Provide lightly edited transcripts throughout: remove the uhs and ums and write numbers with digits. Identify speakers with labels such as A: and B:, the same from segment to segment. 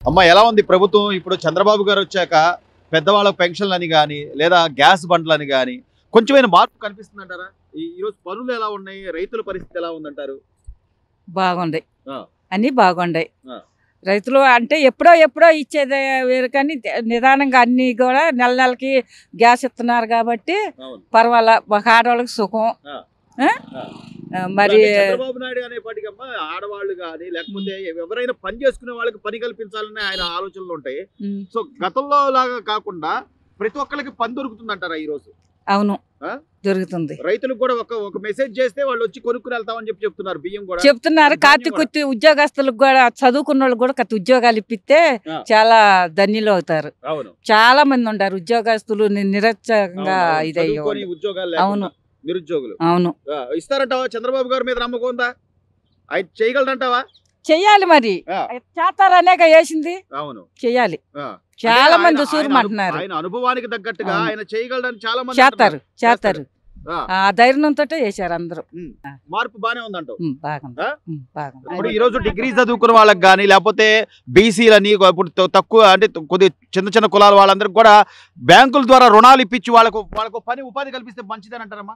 A: అమ్మ ఎలా ఉంది ప్రభుత్వం? ఇప్పుడు చంద్రబాబు గారు వచ్చాక పెద్దవాళ్ళ పెన్షన్లని కానీ లేదా గ్యాస్ బండ్లని కానీ కొంచెమైనా మార్పు కనిపిస్తుందంటారా? ఈరోజు పనులు ఎలా ఉన్నాయి? రైతుల పరిస్థితి ఎలా ఉందంటారు?
B: బాగుంది,
A: ఆ.
B: అన్నీ బాగుండాయి.
A: ఆ.
B: రైతులు అంటే ఎప్పుడో ఇచ్చేది వేరు, కానీ నిదానంగా అన్ని కూడా నెల నెలకి గ్యాస్ ఇస్తున్నారు కాబట్టి
A: అవును.
B: పర్వాలా, మాకు ఆడవాళ్ళకి సుఖం.
A: ఆ.
B: ఆ? మరి
A: అంటే చంద్రబాబు నాయుడు అనేపాటికమ్మా ఆడవాళ్ళు కానీ లేకపోతే ఎవరైనా పని చేసుకునే వాళ్ళకి పని కల్పించాలని ఆయన ఆలోచనలు ఉంటాయి. సో గతంలో లాగా కాకుండా ప్రతి ఒక్కరికి పని దొరుకుతుందంటారా ఈ రోజు?
B: అవును,
A: ఆ?
B: దొరుకుతుంది.
A: రైతులకు కూడా ఒక మెసేజ్ చేస్తే వాళ్ళు వచ్చి కొనుక్కుని వెళ్తామని చెప్తున్నారు. బియ్యం కూడా
B: చెప్తున్నారు. కార్తీక ఉద్యోగస్తులకు కూడా, చదువుకున్న వాళ్ళు కూడా కొత్త ఉద్యోగాలు ఇప్పిస్తే
A: ఆ.
B: చాలా ధన్యులు అవుతారు.
A: అవును.
B: చాలా మంది ఉంటారు ఉద్యోగస్తులు నిరక్షంగా
A: అవును.
B: ఇదయ్యే
A: చదువుకొని ఉద్యోగాలు
B: అవును,
A: లేకుండా నిరుద్యోగులు.
B: అవును.
A: ఇస్తారంటావా? చంద్రబాబు గారి మీద నమ్మకం ఉందా? ఆయన చేయగలరంటావా?
B: చెయ్యాలి, మరి
A: ఆ.
B: చేస్తారు అనేక వేసింది.
A: అవును,
B: చెయ్యాలి.
A: ఆ.
B: చాలా
A: అంటే
B: మంది
A: ఆయన-
B: సూరమంటున్నారు.
A: ఆయన అనుభవానికి తగ్గట్టుగా
B: అవును.
A: ఆయన చేయగలరని చాలా మంది
B: చేస్తారు,
A: అంటున్నారు.
B: చేస్తారు.
A: ఆ.
B: ఆ ధైర్యంతో చేశారు అందరూ.
A: మార్పు బానే ఉందంటావు.
B: బాగుంది,
A: ఆ?
B: బాగుంది.
A: ఇప్పుడు ఈ రోజు డిగ్రీ చదువుకున్న వాళ్ళకి కానీ లేకపోతే బీసీలని ఇప్పుడు తక్కువ అంటే కొద్ది చిన్న చిన్న కులాల వాళ్ళందరికి కూడా బ్యాంకుల ద్వారా రుణాలు ఇప్పించి వాళ్ళకు పని ఉపాధి కల్పిస్తే మంచిదని అంటారమ్మా?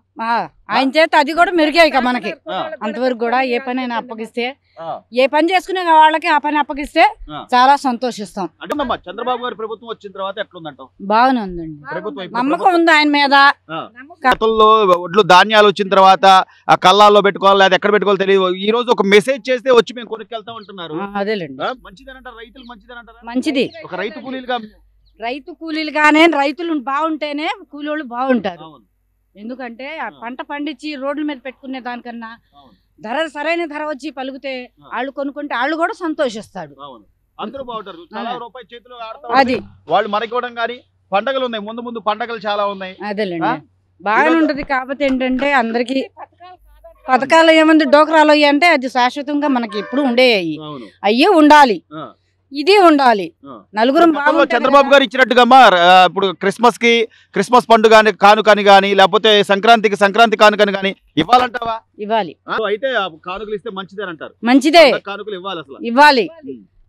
C: ఆయన చేత అది కూడా మెరుగాయి ఇక మనకి.
A: ఆ.
C: అంతవరకు కూడా ఏ పని అయినా అప్పగిస్తే,
A: ఆ.
C: ఏ పని చేసుకునే వాళ్ళకి ఆ పని అప్పగిస్తే
A: ఆ.
C: చాలా సంతోషిస్తాం.
A: అంటే చంద్రబాబు గారి ప్రభుత్వం వచ్చిన తర్వాత ఎట్లుందంటావు?
C: బాగానే ఉందండి,
A: ప్రభుత్వం ఇప్పుడు
C: నమ్మకం ఉంది ఆయన మీద.
A: ఆ. గతంలో ఒడ్లు ధాన్యాలు వచ్చిన తర్వాత ఆ కళ్ళాల్లో పెట్టుకోవాలి, లేదా ఎక్కడ పెట్టుకోవాలి తెలియదు. ఈ రోజు ఒక మెసేజ్ చేస్తే వచ్చి మేము కొనుక్కెళ్తాం అంటున్నారు.
C: అదేలేండి,
A: మంచిదేనంటారా? రైతులు మంచిదేనంటారా?
C: మంచిది.
A: ఒక రైతు కూలీలుగా
C: రైతు కూలీలుగానే, రైతులు బాగుంటేనే కూలీలు బాగుంటారు.
A: అవును.
C: ఎందుకంటే ఆ పంట పండించి రోడ్ల మీద పెట్టుకునే దానికన్నా
A: అవును.
C: సరైన ధర వచ్చి పలికితే వాళ్ళు కొనుక్కుంటే వాళ్ళు కూడా సంతోషిస్తాడు.
A: అవును. అందరూ బాగుంటారు. చాలా రూపాయి చేతిలో ఆడతారు.
C: అది
A: వాళ్ళు మనకివ్వడం కానీ పండగలు ఉన్నాయి, ముందు పండగలు చాలా ఉన్నాయి.
C: అదేలేండి, బాగానే ఉంటది. కాకపోతే ఏంటంటే అందరికి పథకాలు ఏముంది, డోక్రాలు అయ్యి అంటే అది శాశ్వతంగా మనకి ఎప్పుడు ఉండేవి.
A: అవును.
C: అయ్యే ఉండాలి,
A: ఆ.
C: ఇది ఉండాలి.
A: ఆ.
C: నలుగురు
A: గతంలో చంద్రబాబు గారు ఇచ్చినట్టుగా ఇప్పుడు క్రిస్మస్ పండుగ కానుకని కానీ లేకపోతే సంక్రాంతి కానుకని కానీ ఇవ్వాలంటావా?
C: ఇవ్వాలి.
A: అయితే ఆ కానుకలు ఇస్తే మంచిదని అంటారు.
C: మంచిదే,
A: కానుకలు ఇవ్వాలి అసలు.
C: ఇవ్వాలి.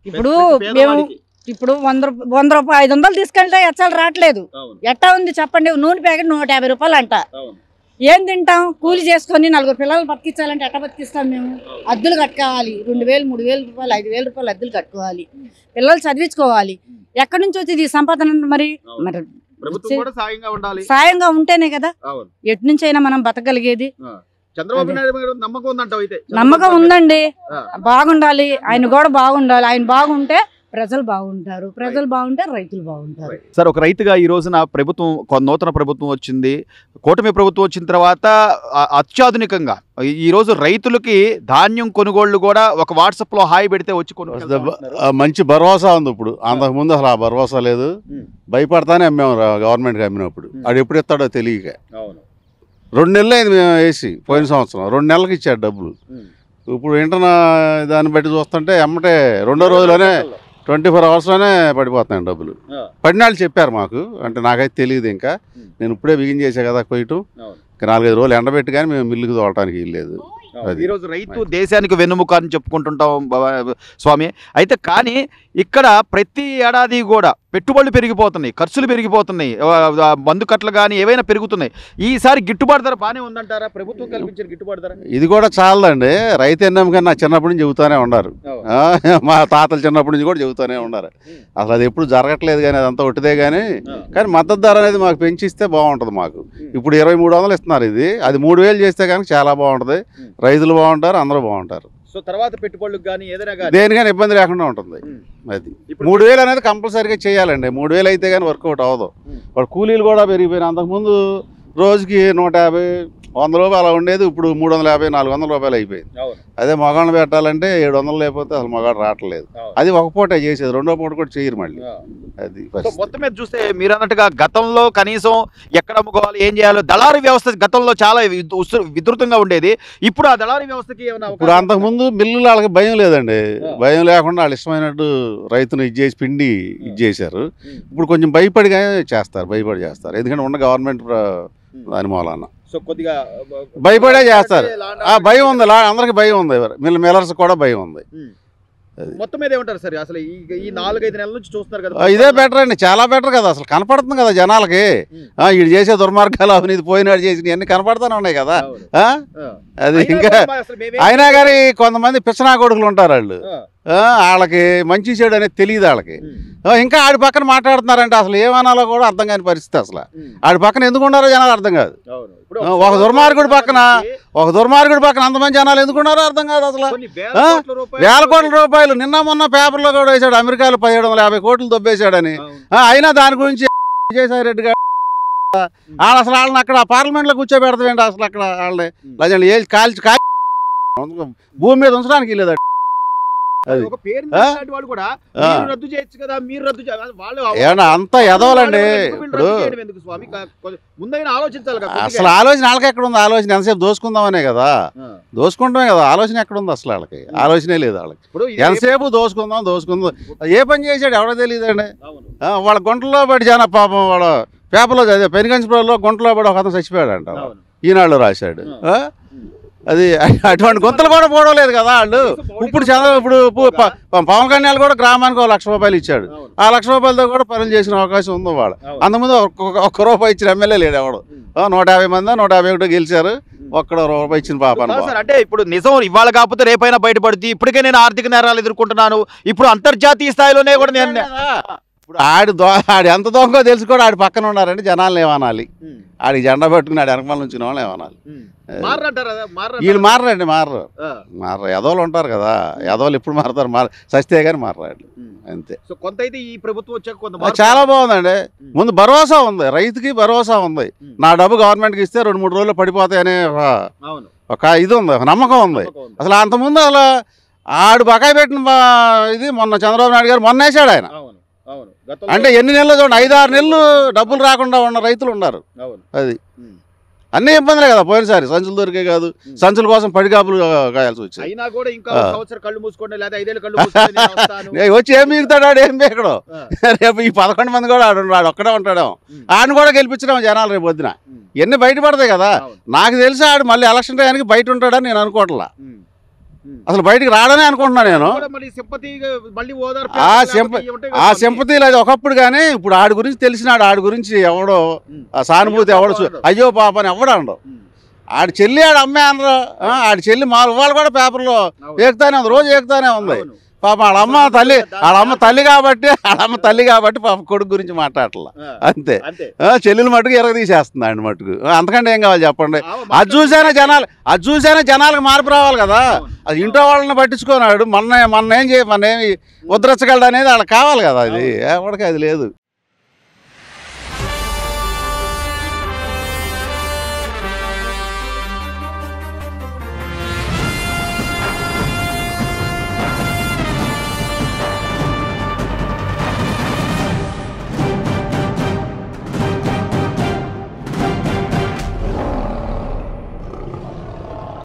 C: ఇప్పుడు మేము ఇప్పుడు 100 రూపాయలు 500 తీసుకెళ్తే ఎచ్చాలు రావట్లేదు.
A: అవును.
C: ఎట్టా ఉంది చెప్పండి? నూనె ప్యాకెట్ 150 రూపాయలు అంట.
A: అవును.
C: ఏం తింటాం? కూలి చేసుకొని 4 పిల్లలు బతికించాలంటే ఎట్ట బతికిస్తాం మేము? అద్దులు కట్టుకోవాలి, 2000 3000 రూపాయలు 5000 రూపాయలు అద్దులు కట్టుకోవాలి, పిల్లలు చదివించుకోవాలి. ఎక్కడి నుంచి వచ్చింది ఈ సంపాదన? మరి
A: ప్రభుత్వం కూడా సాయంగా ఉండాలి.
C: సాయంగా ఉంటేనే కదా
A: అవును.
C: ఎటు నుంచి అయినా మనం బతకగలిగేది.
A: చంద్రబాబు నాయుడు మీద నమ్మకం ఉందంటావు? అయితే
C: నమ్మకం ఉందండి,
A: ఆ.
C: బాగుండాలి. ఆయన కూడా బాగుండాలి. ఆయన బాగుంటే ప్రజలు బాగుంటారు, ప్రజలు బాగుంటే రైతులు బాగుంటారు.
A: సార్, ఒక రైతుగా ఈ రోజున నూతన ప్రభుత్వం వచ్చింది, కూటమి ప్రభుత్వం వచ్చిన తర్వాత అత్యాధునికంగా ఈ రోజు రైతులకి ధాన్యం కొనుగోళ్లు కూడా ఒక వాట్సాప్ లో హాయ్ పెడితే వచ్చి
D: మంచి భరోసా ఉంది. ఇప్పుడు అంతకుముందు అసలు ఆ భరోసా లేదు. భయపడతానే అమ్మాము గవర్నమెంట్కి అమ్మినప్పుడు. అది ఎప్పుడు ఇస్తాడో తెలియక 2 నెలలు అయింది మేము వేసి. పోయిన సంవత్సరం 2 నెలలకు ఇచ్చాడు డబ్బులు. ఇప్పుడు దాన్ని బట్టి చూస్తుంటే ఎమ్మటే 2వ రోజులోనే 24 అవర్స్లోనే పడిపోతున్నాయి డబ్బులు. పడినాళ్ళు చెప్పారు మాకు, అంటే నాకైతే తెలియదు. ఇంకా నేను ఇప్పుడే బిగిన్ చేసా కదా కొయ్యటం. 4-5 రోజులు ఎండబెట్టి కానీ మేము మిల్లుకి తోలటానికి వీల్లేదు.
A: ఈ రోజు రైతు దేశానికి వెన్నుముక అని చెప్పుకుంటుంటాం స్వామి. అయితే కానీ ఇక్కడ ప్రతి ఏడాది కూడా పెట్టుబడులు పెరిగిపోతున్నాయి, ఖర్చులు పెరిగిపోతున్నాయి, మందు కట్టలు కానీ ఏవైనా పెరుగుతున్నాయి. ఈసారి గిట్టుబాటు ధర బాగానే ఉందంటారా? ప్రభుత్వం కల్పించిన గిట్టుబాటు ధర
D: ఇది కూడా చాలదండి. రైతు ఎన్నమ్మకన్నా నా చిన్నప్పటి నుంచి చెబుతూనే ఉన్నారు, మా తాతలు చిన్నప్పటి నుంచి కూడా చెబుతూనే ఉన్నారు. అసలు అది ఎప్పుడు జరగట్లేదు, కానీ అదంతా ఒట్టిదే. కానీ మద్దతు ధర అనేది మాకు పెంచిస్తే బాగుంటుంది. మాకు ఇప్పుడు 2300 ఇస్తున్నారు. అది 3000 చేస్తే కానీ చాలా బాగుంటుంది. రైతులు బాగుంటారు, అందరూ బాగుంటారు.
A: సో తర్వాత పెట్టుబడులకు కానీ ఏదైనా
D: దేనికైనా ఇబ్బంది లేకుండా ఉంటుంది. అది 3000 అనేది కంపల్సరీగా చేయాలండి. 3000 అయితే కానీ వర్కౌట్ అవ్వదు. వాడు కూలీలు కూడా పెరిగిపోయినాయి. అంతకుముందు రోజుకి 150 100 రూపాయలు అలా ఉండేది. ఇప్పుడు 350 400 రూపాయలు అయిపోయింది. అదే మగాళ్ళు పెట్టాలంటే 700 లేకపోతే అసలు మగాడు రావట్లేదు. అది ఒక పూట చేసేది, 2వ పూట కూడా చేయరు మళ్ళీ. అది
A: మొత్తం మీద చూస్తే మీరు అన్నట్టుగా గతంలో కనీసం ఎక్కడ అమ్ముకోవాలి, ఏం చేయాలో దళారీ వ్యవస్థ గతంలో చాలా విస్తృతంగా ఉండేది. ఇప్పుడు ఆ దళారీ వ్యవస్థకి
D: ఇప్పుడు అంతకుముందు మిల్లులు వాళ్ళకి భయం లేదండి. భయం లేకుండా వాళ్ళు ఇష్టమైనట్టు రైతును ఇచ్చేసి పిండి ఇచ్చేసారు. ఇప్పుడు కొంచెం భయపడి చేస్తారు. ఎందుకంటే ఉన్న గవర్నమెంట్ దాని మూలాన భయపడే చేస్తారు. ఆ భయం ఉంది, అందరికి భయం ఉంది. మిల్లర్స్ కూడా భయం ఉంది.
A: మొత్తం మీద ఏమంటారు సరే అసలు ఈ 4-5 నెలల నుంచి చూస్తున్నారు కదా
D: ఇదే బెటర్ అండి, చాలా బెటర్ కదా. అసలు కనపడుతుంది కదా జనాలకి, వీడు చేసే దుర్మార్గాలు అవినీతి పోయినాడు చేసి అన్ని కనపడుతూనే ఉన్నాయి కదా. అది ఇంకా అయినా కానీ కొంతమంది పిచ్చనా కొడుకులు ఉంటారు, వాళ్ళు వాళ్ళకి మంచి చెడు అనేది తెలియదు వాళ్ళకి. ఇంకా ఆడి పక్కన మాట్లాడుతున్నారంటే అసలు ఏమనాలో కూడా అర్థం కాని పరిస్థితి. అసలు ఆడి పక్కన ఎందుకు ఉన్నారో జనాలు అర్థం కాదు. ఒక దుర్మార్గుడి పక్కన అంతమంది జనాలు ఎందుకున్నారో అర్థం కాదు. అసలు వేల కోట్ల రూపాయలు నిన్న మొన్న పేపర్లో కూడా వేసాడు, అమెరికాలో 1750 కోట్లు దొబ్బేశాడని. అయినా దాని గురించి విజయసాయి రెడ్డి గారు అసలు వాళ్ళని అక్కడ పార్లమెంట్లో కూర్చోబెడతామేంటి అసలు అక్కడ వాళ్ళని కాల్చి భూమి మీద ఉంచడానికి లేదు. ఏమన్నా అంతా ఎదవాలండి. ఇప్పుడు అసలు ఆలోచన వాళ్ళకి ఎక్కడ ఉంది? ఆలోచన ఎంతసేపు దోసుకుందామనే కదా, దోసుకుంటామే కదా. ఆలోచన ఎక్కడ ఉంది అసలు? వాళ్ళకి ఆలోచనే లేదు. వాళ్ళకి ఎంతసేపు దోసుకుందాం. ఏ పని చేశాడు ఎవడో తెలియదండి. వాళ్ళ గుంటలో పడి జన పాపం వాళ్ళ పేపర్లో చదివా, పెనుగంచిపురంలో గుంటలో పడి ఒక అతను చచ్చిపోయాడు అంట, ఈనాళ్ళు రాశాడు. అది అటువంటి గుంతలు కూడా పోవడం లేదు కదా వాళ్ళు. ఇప్పుడు పవన్ కళ్యాణ్ కూడా గ్రామానికి 1 లక్ష రూపాయలు ఇచ్చాడు. ఆ 1 లక్ష రూపాయలతో కూడా పనులు చేసిన అవకాశం ఉంది వాళ్ళు. అంతకుముందు 1 రూపాయి ఇచ్చిన ఎమ్మెల్యే లేడు ఎవడు. 150 మంది 151 గెలిచారు, 1 రూపాయి ఇచ్చిన పాప.
A: అంటే ఇప్పుడు నిజం ఇవాళ కాకపోతే రేపైనా బయటపడుతుంది. ఇప్పటికే నేను ఆర్థిక నేరాలు ఎదుర్కొంటున్నాను, ఇప్పుడు అంతర్జాతీయ స్థాయిలోనే కూడా నేను
D: ఇప్పుడు ఆడి ఎంత దొంగో తెలుసు కూడా ఆడి పక్కన ఉన్నారంటే జనాలను ఏమనాలి? ఆడికి జెండా పట్టుకుని ఆడి వెనకమాల నుంచి వాళ్ళని ఏమనాలి? వీళ్ళు మారరండి, మారరు. ఎదవలు ఉంటారు కదా, ఎదవలు ఎప్పుడు మారుతారు? సస్తే కానీ మారరాడు అంతే.
A: కొంత అయితే ఈ ప్రభుత్వం వచ్చాక
D: చాలా బాగుందండి. ముందు భరోసా ఉంది, రైతుకి భరోసా ఉంది. నా డబ్బు గవర్నమెంట్కి ఇస్తే 2-3 రోజుల్లో పడిపోతాయనే ఒక ఇది ఉంది, ఒక నమ్మకం ఉంది. అసలు అంతకుముందు అసలు ఆడు బకాయి పెట్టిన ఇది మొన్న చంద్రబాబు నాయుడు గారు మొన్న వేసాడు ఆయన. అంటే ఎన్ని నెలలు చూడండి, 5-6 నెలలు డబ్బులు రాకుండా ఉన్న రైతులు ఉన్నారు. అది అన్ని ఇబ్బందులే కదా. పోయినసారి సంచులు దొరికే కాదు, సంచుల కోసం పడిగాపులు కాయాల్సి వచ్చింది. వచ్చి ఏం మిగుతాడు ఆడు? ఏం బీకడు. రేపు ఈ 11 మంది కూడా ఆడు ఒక్కడే ఉంటాడేమో. ఆడిని కూడా గెలిపించడం జనాలు రేపు వద్దున ఇవన్నీ బయటపడతాయి కదా. నాకు తెలిసి ఆడు మళ్ళీ ఎలక్షన్ టైంకి బయట ఉంటాడని నేను అనుకోవట్లా. అసలు బయటికి రాడనే అనుకుంటున్నా నేను. ఆ సింపతి లేదు ఒకప్పుడు, కానీ ఇప్పుడు ఆడి గురించి తెలిసినాడు. ఆడి గురించి ఎవడో సానుభూతి ఎవడో అయ్యో పాప అని ఎవడు అనడు. ఆడి చెల్లి ఆడు అమ్మే అనరు. ఆడి చెల్లి వాళ్ళు కూడా పేపర్లో ఏకుతానే ఉంది, రోజు ఏకుతానే ఉంది. పాప వాళ్ళమ్మ తల్లి కాబట్టి పాప కొడుకు గురించి మాట్లాడట్లా అంతే. చెల్లెలు మటుకు ఎరగదీసేస్తుంది ఆయన మటుకు. అంతకంటే ఏం కావాలి చెప్పండి? అది చూసానే జనాలకు మార్పు రావాలి కదా. అది ఇంట్లో వాళ్ళని పట్టించుకున్నాడు. మొన్న ఏమి ఉద్ధరించగలడు అనేది వాళ్ళకి కావాలి కదా. అది ఎవరికి అది లేదు.